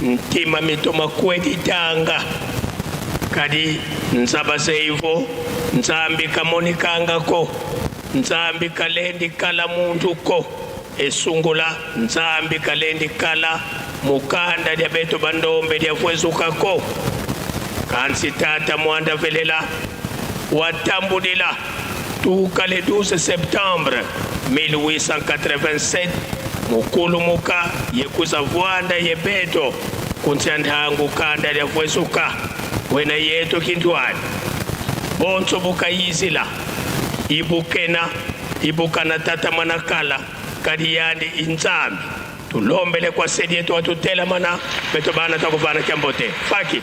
ntima mitoma kwedi tanga kadi nsaba seivo nzambi kamonikanga ko nzambi kalendi kala muntu ko esungula nzambi kalendi kala mukanda dia beto bandombe dia fwezuka ko kansi tata mwanda velela watambudila tuka le 12 septembre 1887 mukulu muka yekuza vwanda yebeto kuntiandhangu kanda dia fwezuka wena yeto kindwani bonso buka yizila ibukana tata manakala kadiyandi inzambi tulombele kwa sedi yetu watutela mana beto bana takuvana kiambote faki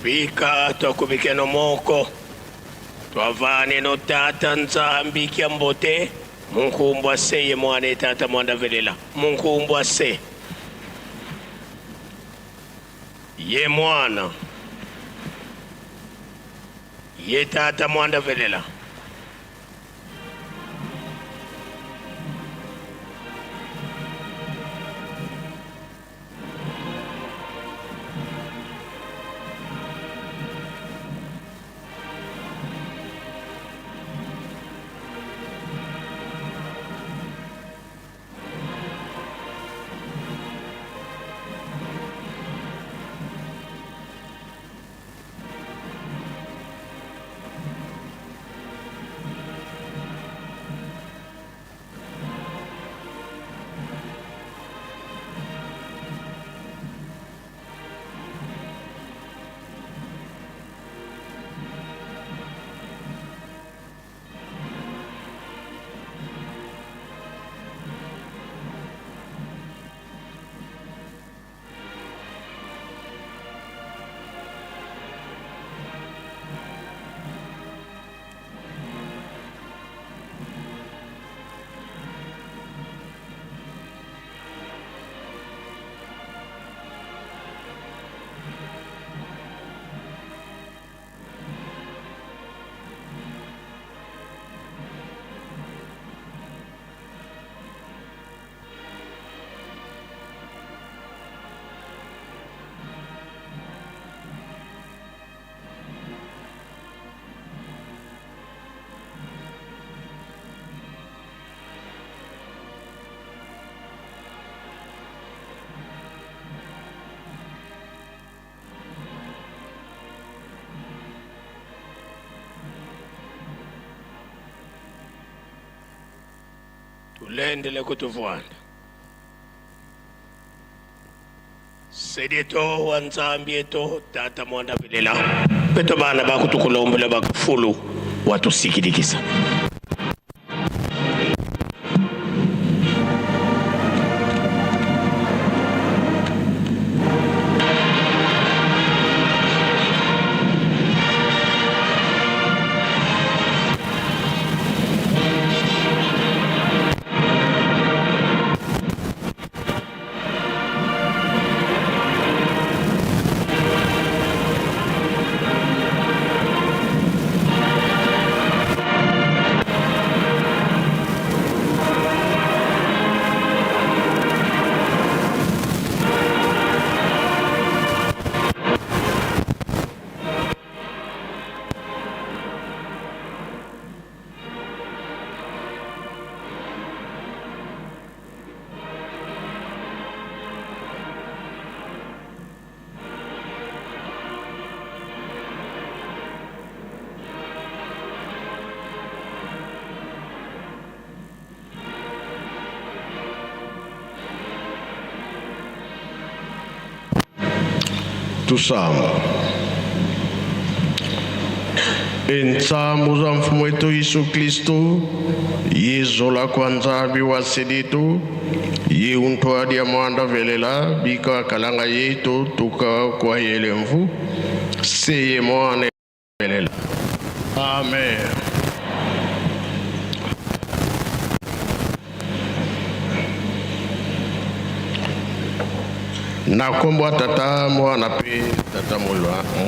Vika twakubike no moko twavane no tata nzambi Kiambote munkumbwa se ye mwana tata mwanda velela munkumbwa se ye mwana ye tata mwanda velela ulendele kutuvwana sedito wanzambi eto tata mwanda vilela beto bana bakutukulombela bakufulu watusikidikisa Tusama entsambu za mfumo wetu Yesu Kristo yezola kwa nzambi wa sedito ye untwadi ya mwanda velela bika kalanga yetu tuka kwa yele mvu seye mwane velela. Amen. Na kombo tata mwana pe tata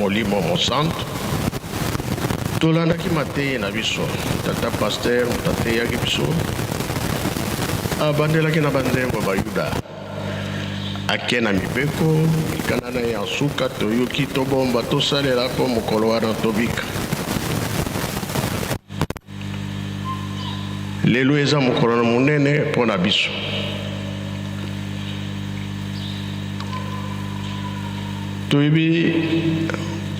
molimo mosanto tolanda ki mate na biso tata pasteur tate ya biso abandela ki na banzembo bayuda ake na mibeko ikanana ya suka toyoki tobomba tosalela po mokolo wana tobika lelo eza mokolo na monene mpo na biso. Toyebi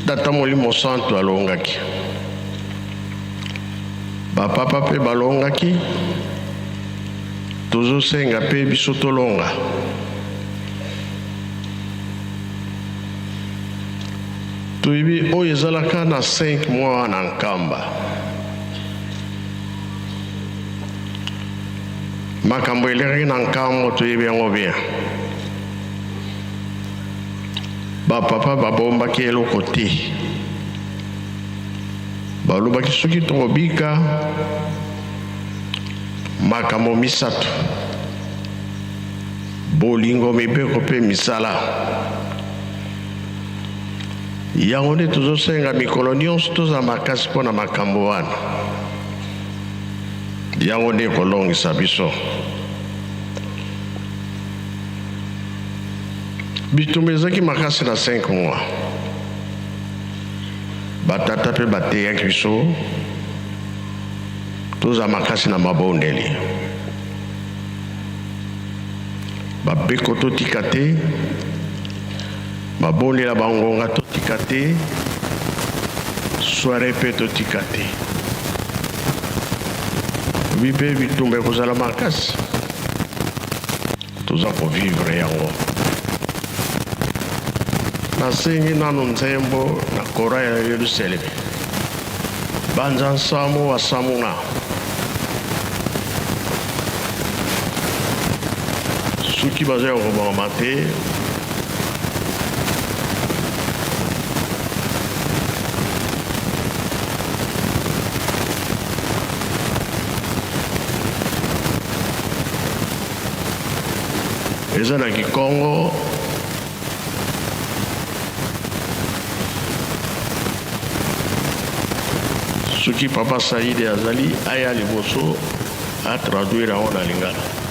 tata molimo santo alongaki bapapa mpe balongaki tozosenga mpe biso tolonga toyebi oyo ezalaka na 5 mois na nkamba makambo elekaki na nkambo toyebi yango bien bapapa babombaki eloko te balobaki soki tokobika makambo misato bolingo mibeko mpe misala yango nde tozosenga mikolo nyonso toza makasi mpo na makambo wana yango nde kolongisa biso bitumba ezalaki makasi na 5 mois batata mpe bateyaki biso toza makasi na mabondeli babeko totika te mabondela bangonga totika te soare mpe totika te bipe bitumba ekozala makasi toza kovivre yango nasengi nano nzembo na kora ya Yerusaleme banza nsamu wa samuna soki baza ya koboma te eza na Kikongo soki papa Saïd azali aya liboso a traduire yango na Lingala.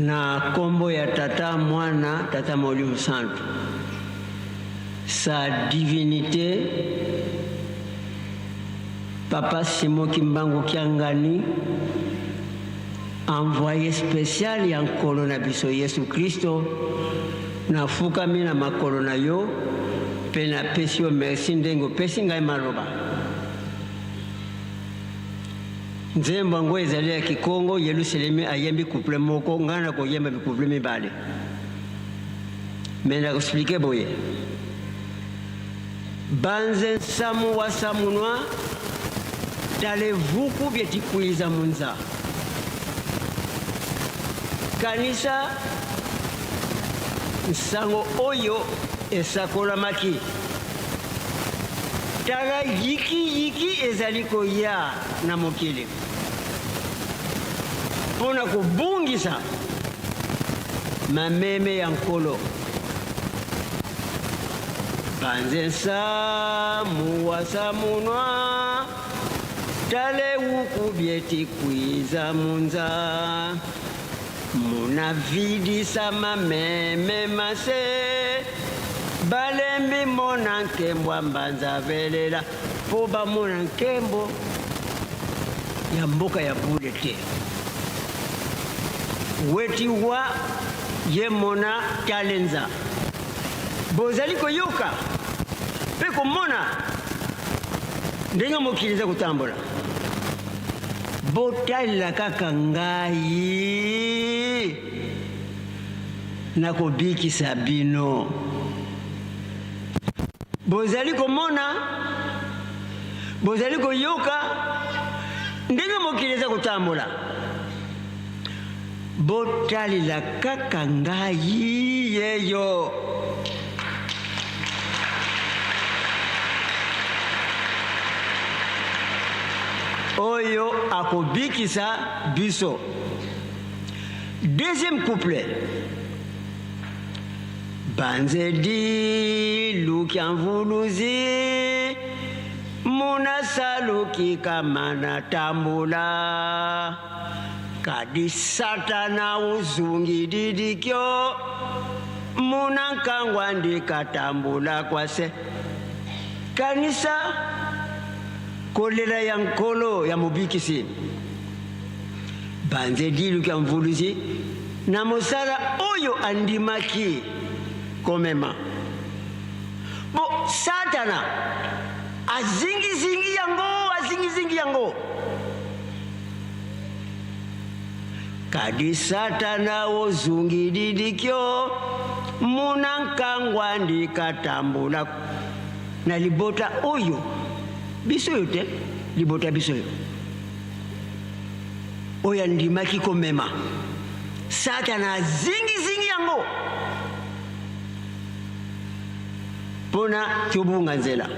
na kombo ya Tata Mwana Tata Molimo Santo. Sa divinité Papa Simon Kimbangu Kiangani, envoyé spécial ya nkolo na biso Yesu Kristo, na fukami na makolo na yo pe na pesi yo merci ndengo pesi ngai maloba. Nzembo yango ezali ya Kikongo, Yerusalemi ayembi couple moko, ngana koyemba bicouple mibale. Mais na expliquer boye. Banze samu wa samunwa tale vuku byetikuiza munza. Kanisa nsango oyo esakola maki. Tala yiki ezali koya na mokili. Pona kubungisa mameme ya nkolo. Banze samu wa samunwa tale wuku byetikuiza munza. Muna vidi sama meme mase balembi mona nkembo mbanza velela po ba mona nkembo ya mboka ya bule te. Weti wa ye mona talenza bozali koyoka pe komona ndenge mokiliza kutambola. Botalila kaka ngai na kobikisa bino. Bozali komona, bozali koyoka ndenge mokiliza kutambola. Botalila kaka ngai yeyo. Oyo akobikisa biso. Deuxième couplet. Banzedi lukianvuluzi muna saluki kamana tambula kadi satana uzungi didikyo muna nkangwa ndikatambula kwase. Kanisa kolela ya nkolo ya mubikisi. Banzedi lukianvuluzi na mosala oyo andimaki komema. Bo satana azingi yango. Kadi satana ozungi didikyo muna nkangwa ndikatambula na libota oyo biso yote libota biso yo oya ndimaki komema. Satana zingi yango pona tobunga nzela.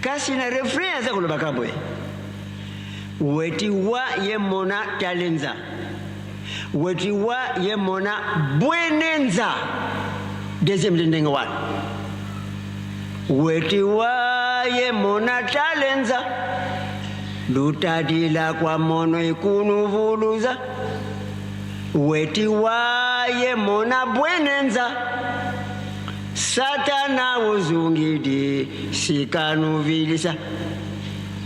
Kasi na refrain aza kolobaka boye. Weti wa ye mona talenza. Weti wa ye mona bwenenza. Deuxième ndenge wana. Weti wa ye mona talenza. Lutadila kwa mono ikunuvuluza. Weti wa ye mona bwenenza. Satana uzungidi sikanuvilisa.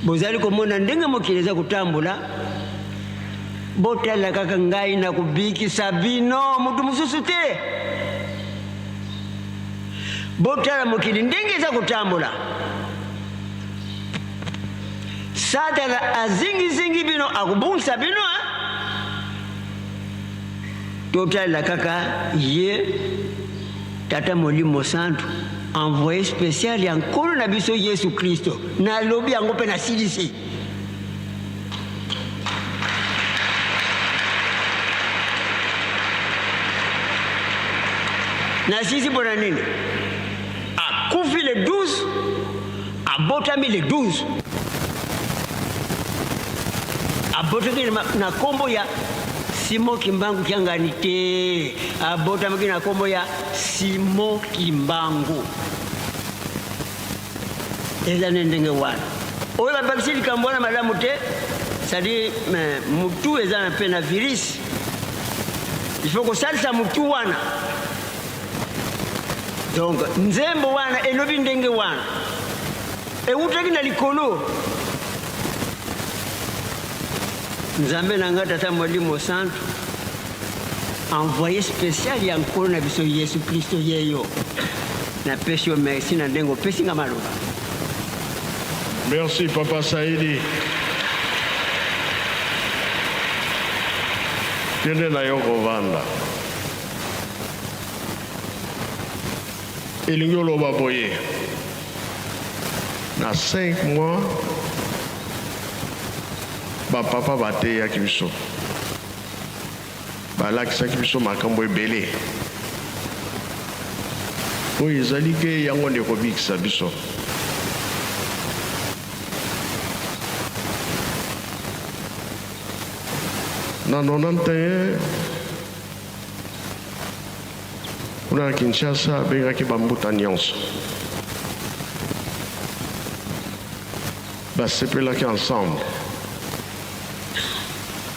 Bozali komona ndenge mokiliza kutambula. Botala kaka ngai na kubikisa bino mutu mususu te. Botala mokili ndenge za kutambula. Satana azingi bino akubungisa bino. Totala kaka ye Tata Molimo Santo envoyé spécial ya nkolo na biso Yesu Kristo na lobi yango pe na silisi. Na sisi bona nini? Akufi le 12, abotami le 12. Abotami na kombo ya Simon Kimbangu Kiangani te. Abotami na kombo ya Simon Kimbangu. Eza ndenge wana. Oyo babakisi likambo wana malamu te. Sadi mutu eza na pena virus. il faut kosalisa mutu wana. Donc nzembo wana elobi ndenge wana eutaki na likolo. Nzambe nanga tata Molimo Santo envoyé spécial ya nkolo na biso Yesu Kristo yeyo na pesi yo merci na ndengo pesi nga maloba. Merci Papa Saidi. Kende na yo kovanda. Elingi oloba boye. Na 5 mois, papa bateyaki biso. Balakisaki biso makambo ebele. Oyo ezali ke yango nde kobikisa biso. Na 91 kuna na Kinshasa abengaki bambuta nyonso basepelaki ensemble.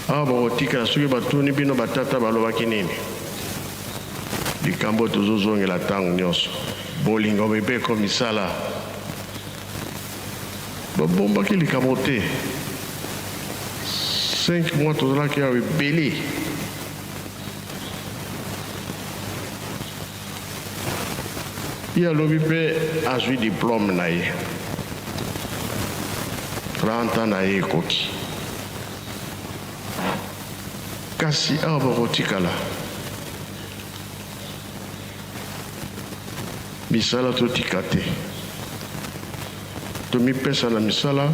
Awa bakotikala soki batuni bino batata balobaki nini, likambo tozozongela ntango nyonso, bolingo mibeko misala babombaki likambo te. 5 mois tozalaki awa ebele. Ye alobi mpe azwi diplôme na ye 30 ans na ye ekoki. Kasi awa bakotikala misala totika te, tomipesa na misala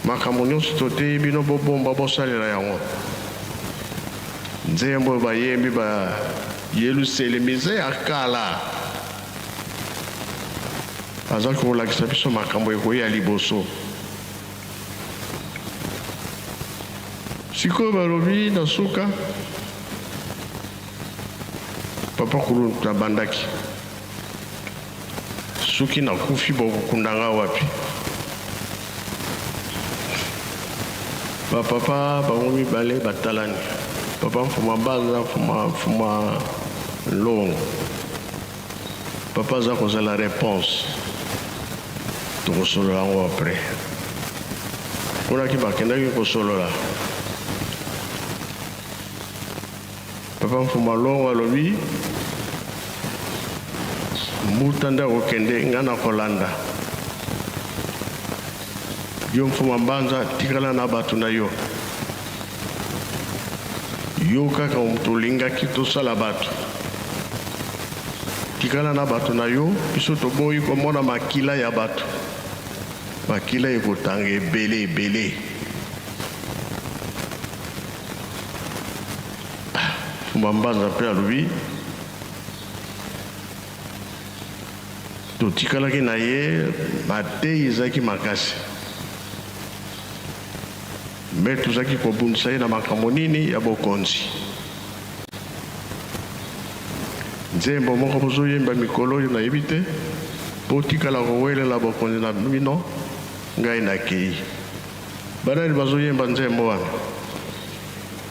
makambo nyonso toteyi bino bobomba bosalela yango. Nzembo bayembi bayeluseli mize ya kala azalaki kolakisa biso makambo ekoyi ya liboso. Sikoyo balobi na suka papa kulu tabandaki soki nakufi bokokundanga wapi. Bapapa bango mibale batalani, papa mfuma baza mfuma longo, papa aza kozala réponse tokosolola yango apres. Kunaki bakendaki kosolola, papa mfuma longo alobi mbuta nde akokende nga na kolanda. Yo mfuma mbanza tikala na bato na yo. Yo kaka omutolingaki tosala bato. Tikala na bato na yo, biso toboyi komona makila ya bato. Makila ekotanga ebele ebele. Mfuma mbanza mpe alobi totikalaki na ye mateyi ezalaki makasi. Me tozalaki kobundisa ye na makambo nini ya bokonzi. Nzembo moko bozoyemba mikolo oyo nayebi te po tikala kowelela bokonzi na bino ngai nakei. Banani bazoyemba nzembo wana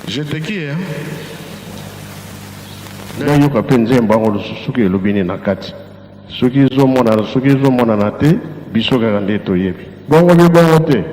jeteki ye nayoka mpe nzembo yango soki elobi nini na kati. Soki ezomonana te biso kaka nde toyebi. Bongo bibongo te.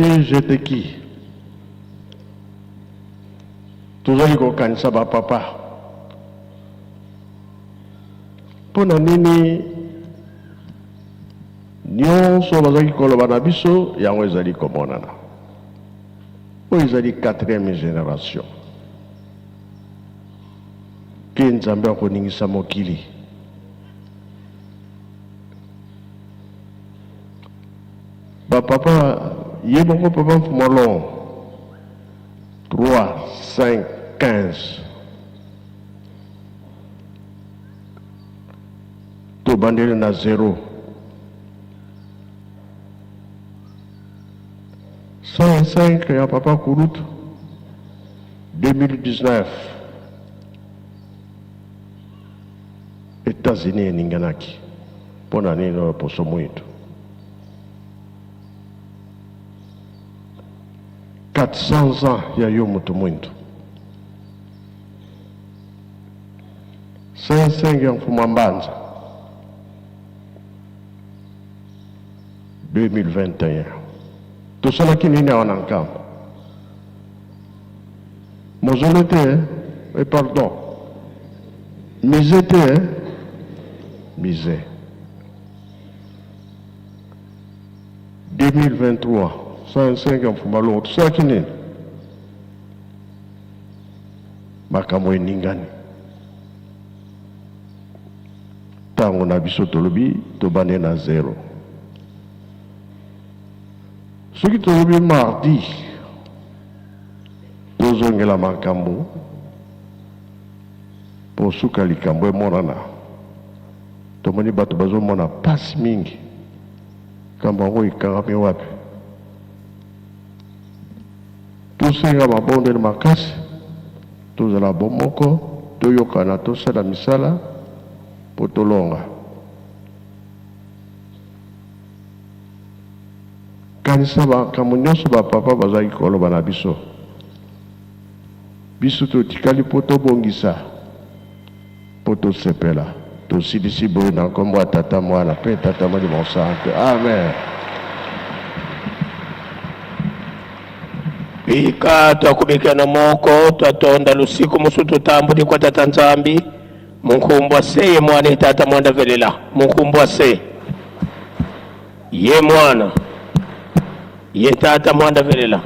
chercher j'étais qui. Tozali kokanisa ba papa. Pona nini nyonso bazali koloba na biso yango ezali komonana. Oyo ezali 4e génération. Ke Nzambe akoningisa mokili. Ba papa yebongo papa mfumolon 3, 5, 15. To bandele na 0. 105 ya papa Koulout 2019. États-Unis eninganaki. Pona nino poso muito. 400 ans ya yo mutu muito. 5 ya mfuma Mbanza 2021. Tosalaki nini awana nkambo? Mozole te, pardon. Mise te, mise. 2023, 105 ans mfuma longo. Tosalaki nini? Makambo eningani. Tango na biso tolobi, tobane na 0. Ce qui est mardi, tozongela makambo pour suka likambo emonana. Tomoni bato bazomona pasi mingi. Kambo ngo ikangami wapi. Tosenga mabondeli makasi, tozala bomoko, toyokana tosala misala po tolonga. Kanisa makambo nyonso bapapa bazali koloba na biso. Biso totikali po tobongisa, po tosepela. Tosilisi boye na nkombo ya Tata Mwana mpe Tata Molimo Santo. Amen. Ika twakubikana moko twatonda lusiku musu tutambudi kwa Tata Nzambi. Munkumbwa se ye mwana Tata Mwanda Velela. Munkumbwa se ye mwana ye Tata Mwanda Velela.